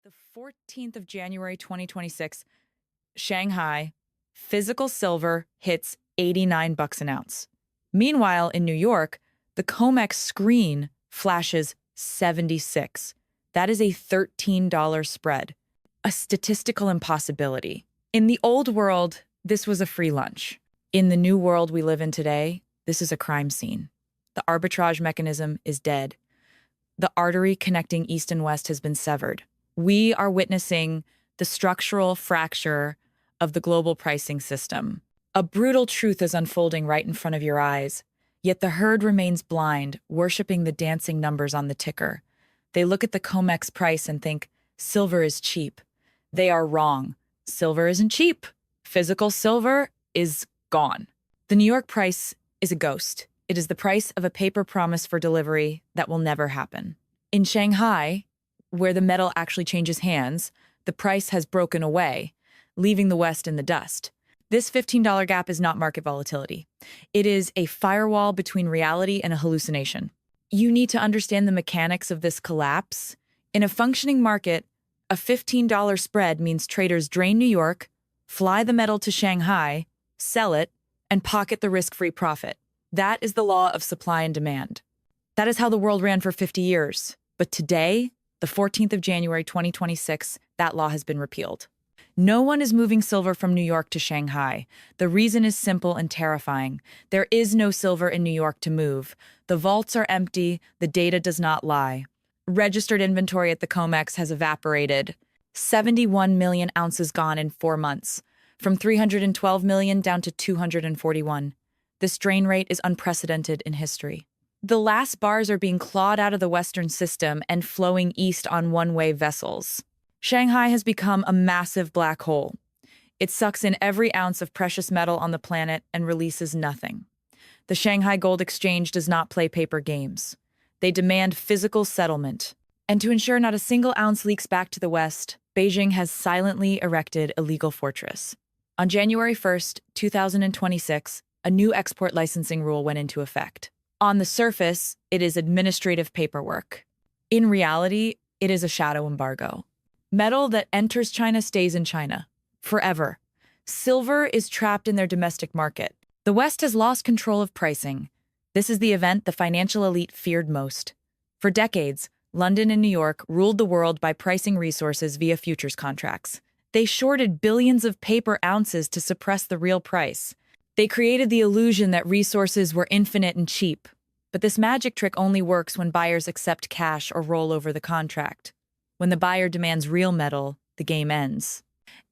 The 14th of January 2026, Shanghai, physical silver hits 89 bucks an ounce. Meanwhile, in New York, the COMEX screen flashes 76. That is a $13 spread, a statistical impossibility. In the old world, this was a free lunch. In the new world we live in today, this is a crime scene. The arbitrage mechanism is dead. The artery connecting East and West has been severed. We are witnessing the structural fracture of the global pricing system. A brutal truth is unfolding right in front of your eyes, yet the herd remains blind, worshiping the dancing numbers on the ticker. They look at the COMEX price and think, silver is cheap. They are wrong. Silver isn't cheap. Physical silver is gone. The New York price is a ghost. It is the price of a paper promise for delivery that will never happen. In Shanghai, where the metal actually changes hands, the price has broken away, leaving the West in the dust. This $15 gap is not market volatility. It is a firewall between reality and a hallucination. You need to understand the mechanics of this collapse. In a functioning market, a $15 spread means traders drain New York, fly the metal to Shanghai, sell it, and pocket the risk-free profit. That is the law of supply and demand. That is how the world ran for 50 years. But today, the 14th of January 2026, that law has been repealed. No one is moving silver from New York to Shanghai. The reason is simple and terrifying. There is no silver in New York to move. The vaults are empty. The data does not lie. Registered inventory at the COMEX has evaporated. 71 million ounces gone in 4 months, from 312 million down to 241. This drain rate is unprecedented in history. The last bars are being clawed out of the Western system and flowing east on one-way vessels. Shanghai has become a massive black hole. It sucks in every ounce of precious metal on the planet and releases nothing. The Shanghai Gold Exchange does not play paper games. They demand physical settlement. And to ensure not a single ounce leaks back to the West, Beijing has silently erected a legal fortress. On January 1st, 2026, a new export licensing rule went into effect. On the surface, it is administrative paperwork. In reality, it is a shadow embargo. Metal that enters China stays in China forever. Silver is trapped in their domestic market. The West has lost control of pricing. This is the event the financial elite feared most. For decades, London and New York ruled the world by pricing resources via futures contracts. They shorted billions of paper ounces to suppress the real price. They created the illusion that resources were infinite and cheap. But this magic trick only works when buyers accept cash or roll over the contract. When the buyer demands real metal, the game ends.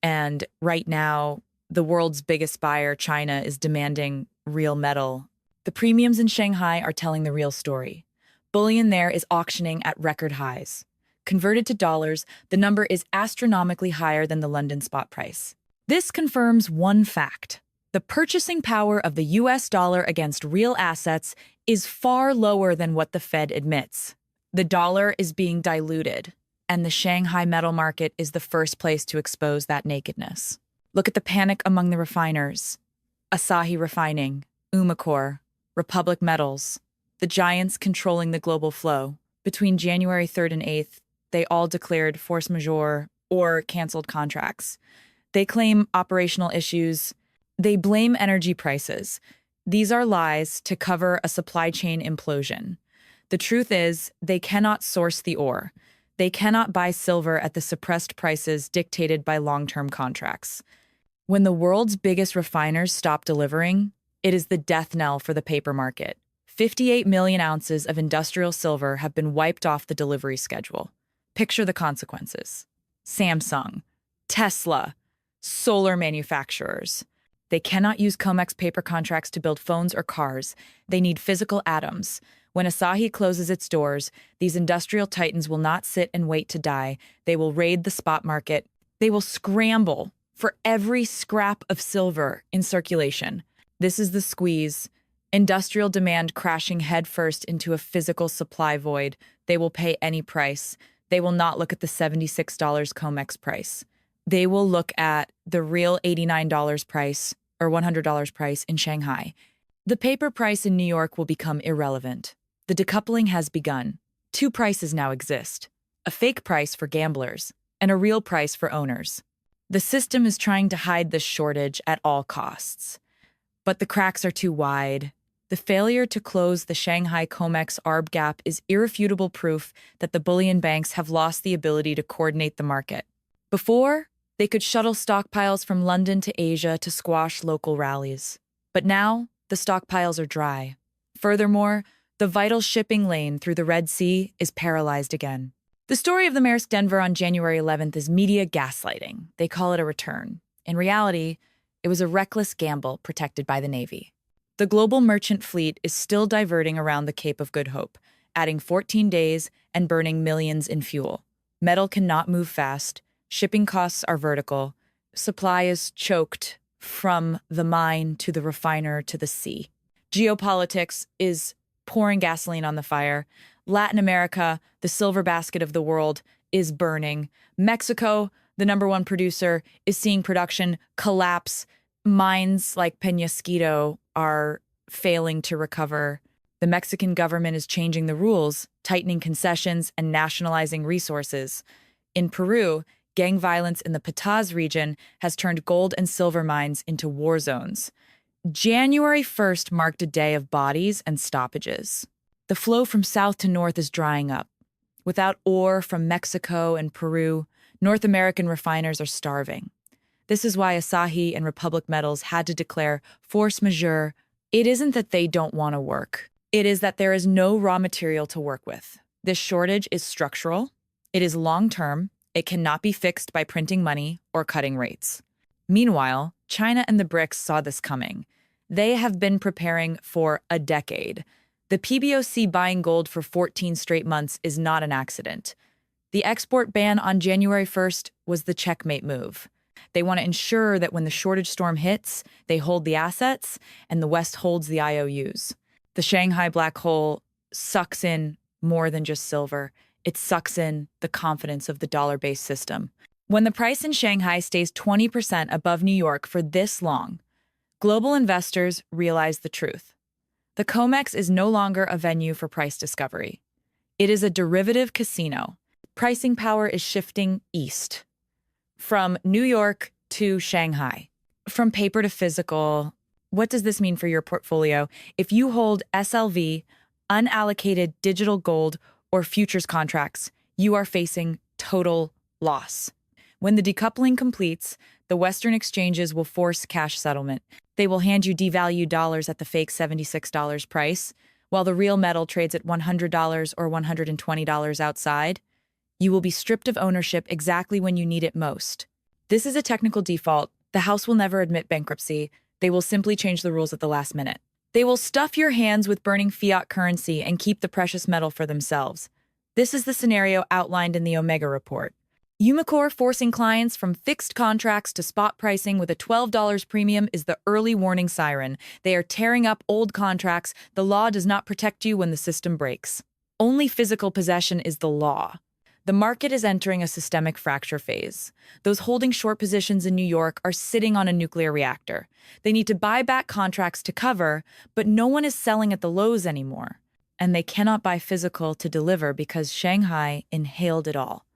And right now, the world's biggest buyer, China, is demanding real metal. The premiums in Shanghai are telling the real story. Bullion there is auctioning at record highs. Converted to dollars, the number is astronomically higher than the London spot price. This confirms one fact. The purchasing power of the US dollar against real assets is far lower than what the Fed admits. The dollar is being diluted, and the Shanghai metal market is the first place to expose that nakedness. Look at the panic among the refiners. Asahi Refining, Umicore, Republic Metals, the giants controlling the global flow. Between January 3rd and 8th, they all declared force majeure or canceled contracts. They claim operational issues. They blame energy prices. These are lies to cover a supply chain implosion. The truth is, they cannot source the ore. They cannot buy silver at the suppressed prices dictated by long-term contracts. When the world's biggest refiners stop delivering, it is the death knell for the paper market. 58 million ounces of industrial silver have been wiped off the delivery schedule. Picture the consequences. Samsung, Tesla, solar manufacturers. They cannot use COMEX paper contracts to build phones or cars. They need physical atoms. When Asahi closes its doors, these industrial titans will not sit and wait to die. They will raid the spot market. They will scramble for every scrap of silver in circulation. This is the squeeze. Industrial demand crashing headfirst into a physical supply void. They will pay any price. They will not look at the $76 COMEX price. They will look at the real $89 price or $100 price in Shanghai. The paper price in New York will become irrelevant. The decoupling has begun. Two prices now exist: a fake price for gamblers and a real price for owners. The system is trying to hide this shortage at all costs. But the cracks are too wide. The failure to close the Shanghai COMEX ARB gap is irrefutable proof that the bullion banks have lost the ability to coordinate the market. Before, they could shuttle stockpiles from London to Asia to squash local rallies. But now, the stockpiles are dry. Furthermore, the vital shipping lane through the Red Sea is paralyzed again. The story of the Maersk Denver on January 11th is media gaslighting. They call it a return. In reality, it was a reckless gamble protected by the Navy. The global merchant fleet is still diverting around the Cape of Good Hope, adding 14 days and burning millions in fuel. Metal cannot move fast. Shipping costs are vertical. Supply is choked from the mine to the refiner to the sea. Geopolitics is pouring gasoline on the fire. Latin America, the silver basket of the world, is burning. Mexico, the #1 producer, is seeing production collapse. Mines like Peñasquito are failing to recover. The Mexican government is changing the rules, tightening concessions, and nationalizing resources. In Peru, gang violence in the Pataz region has turned gold and silver mines into war zones. January 1st marked a day of bodies and stoppages. The flow from south to north is drying up. Without ore from Mexico and Peru, North American refiners are starving. This is why Asahi and Republic Metals had to declare force majeure. It isn't that they don't want to work. It is that there is no raw material to work with. This shortage is structural. It is long-term. It cannot be fixed by printing money or cutting rates. Meanwhile, China and the BRICS saw this coming. They have been preparing for a decade. The PBOC buying gold for 14 straight months is not an accident. The export ban on January 1st was the checkmate move. They want to ensure that when the shortage storm hits, they hold the assets and the West holds the IOUs. The Shanghai black hole sucks in more than just silver. It sucks in the confidence of the dollar-based system. When the price in Shanghai stays 20% above New York for this long, global investors realize the truth. The COMEX is no longer a venue for price discovery. It is a derivative casino. Pricing power is shifting east, from New York to Shanghai, from paper to physical. What does this mean for your portfolio? If you hold SLV, unallocated digital gold, or futures contracts, you are facing total loss. When the decoupling completes, the Western exchanges will force cash settlement. They will hand you devalued dollars at the fake $76 price, while the real metal trades at $100 or $120 outside. You will be stripped of ownership exactly when you need it most. This is a technical default. The House will never admit bankruptcy. They will simply change the rules at the last minute. They will stuff your hands with burning fiat currency and keep the precious metal for themselves. This is the scenario outlined in the Omega report. Umicore forcing clients from fixed contracts to spot pricing with a $12 premium is the early warning siren. They are tearing up old contracts. The law does not protect you when the system breaks. Only physical possession is the law. The market is entering a systemic fracture phase. Those holding short positions in New York are sitting on a nuclear reactor. They need to buy back contracts to cover, but no one is selling at the lows anymore. And they cannot buy physical to deliver because Shanghai inhaled it all.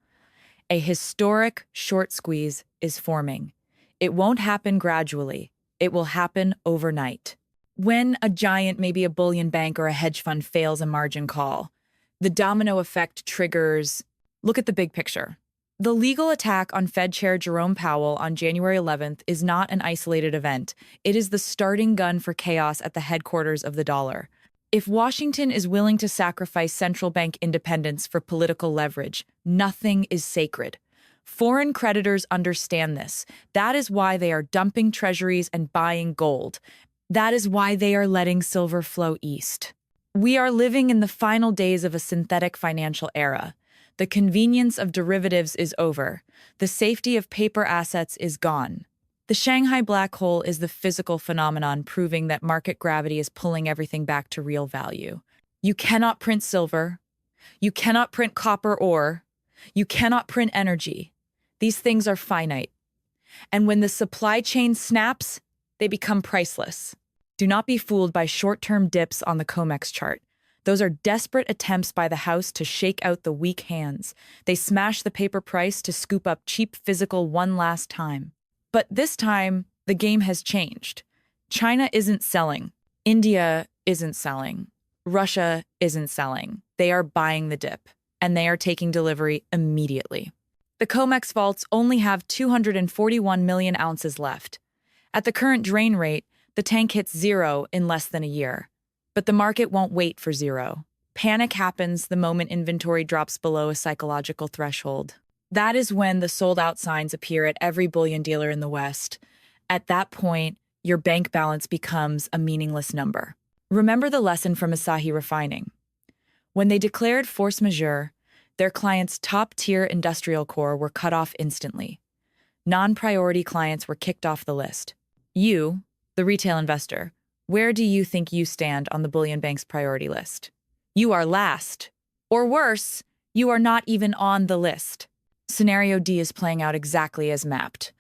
A historic short squeeze is forming. It won't happen gradually. It will happen overnight. When a giant, maybe a bullion bank or a hedge fund, fails a margin call, the domino effect triggers. Look at the big picture. The legal attack on Fed Chair Jerome Powell on January 11th is not an isolated event. It is the starting gun for chaos at the headquarters of the dollar. If Washington is willing to sacrifice central bank independence for political leverage, nothing is sacred. Foreign creditors understand this. That is why they are dumping treasuries and buying gold. That is why they are letting silver flow east. We are living in the final days of a synthetic financial era. The convenience of derivatives is over. The safety of paper assets is gone. The Shanghai black hole is the physical phenomenon proving that market gravity is pulling everything back to real value. You cannot print silver. You cannot print copper ore. You cannot print energy. These things are finite. And when the supply chain snaps, they become priceless. Do not be fooled by short-term dips on the COMEX chart. Those are desperate attempts by the House to shake out the weak hands. They smash the paper price to scoop up cheap physical one last time. But this time, the game has changed. China isn't selling. India isn't selling. Russia isn't selling. They are buying the dip, and they are taking delivery immediately. The COMEX vaults only have 241 million ounces left. At the current drain rate, the tank hits zero in less than a year. But the market won't wait for zero. Panic happens the moment inventory drops below a psychological threshold. That is when the sold-out signs appear at every bullion dealer in the West. At that point, your bank balance becomes a meaningless number. Remember the lesson from Asahi Refining. When they declared force majeure, their clients' top-tier industrial core were cut off instantly. Non-priority clients were kicked off the list. You, the retail investor, where do you think you stand on the bullion bank's priority list? You are last. Or worse, you are not even on the list. Scenario D is playing out exactly as mapped.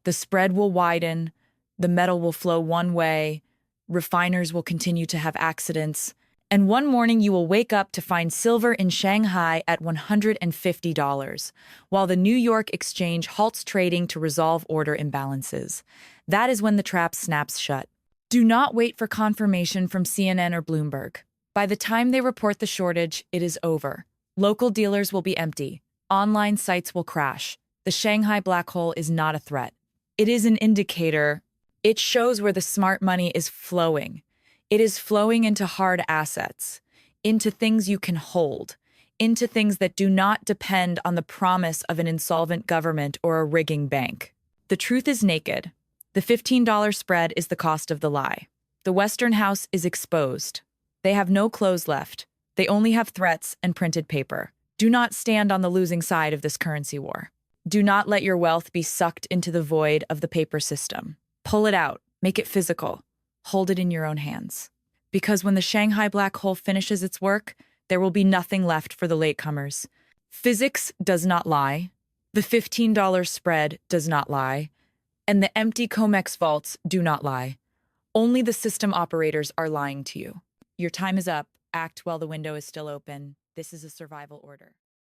The spread will widen, the metal will flow one way, refiners will continue to have accidents, and one morning you will wake up to find silver in Shanghai at $150, while the New York exchange halts trading to resolve order imbalances. That is when the trap snaps shut. Do not wait for confirmation from CNN or Bloomberg. By the time they report the shortage, it is over. Local dealers will be empty. Online sites will crash. The Shanghai black hole is not a threat. It is an indicator. It shows where the smart money is flowing. It is flowing into hard assets, into things you can hold, into things that do not depend on the promise of an insolvent government or a rigging bank. The truth is naked. The $15 spread is the cost of the lie. The Western House is exposed. They have no clothes left. They only have threats and printed paper. Do not stand on the losing side of this currency war. Do not let your wealth be sucked into the void of the paper system. Pull it out. Make it physical. Hold it in your own hands. Because when the Shanghai black hole finishes its work, there will be nothing left for the latecomers. Physics does not lie. The $15 spread does not lie. And the empty COMEX vaults do not lie. Only the system operators are lying to you. Your time is up. Act while the window is still open. This is a survival order.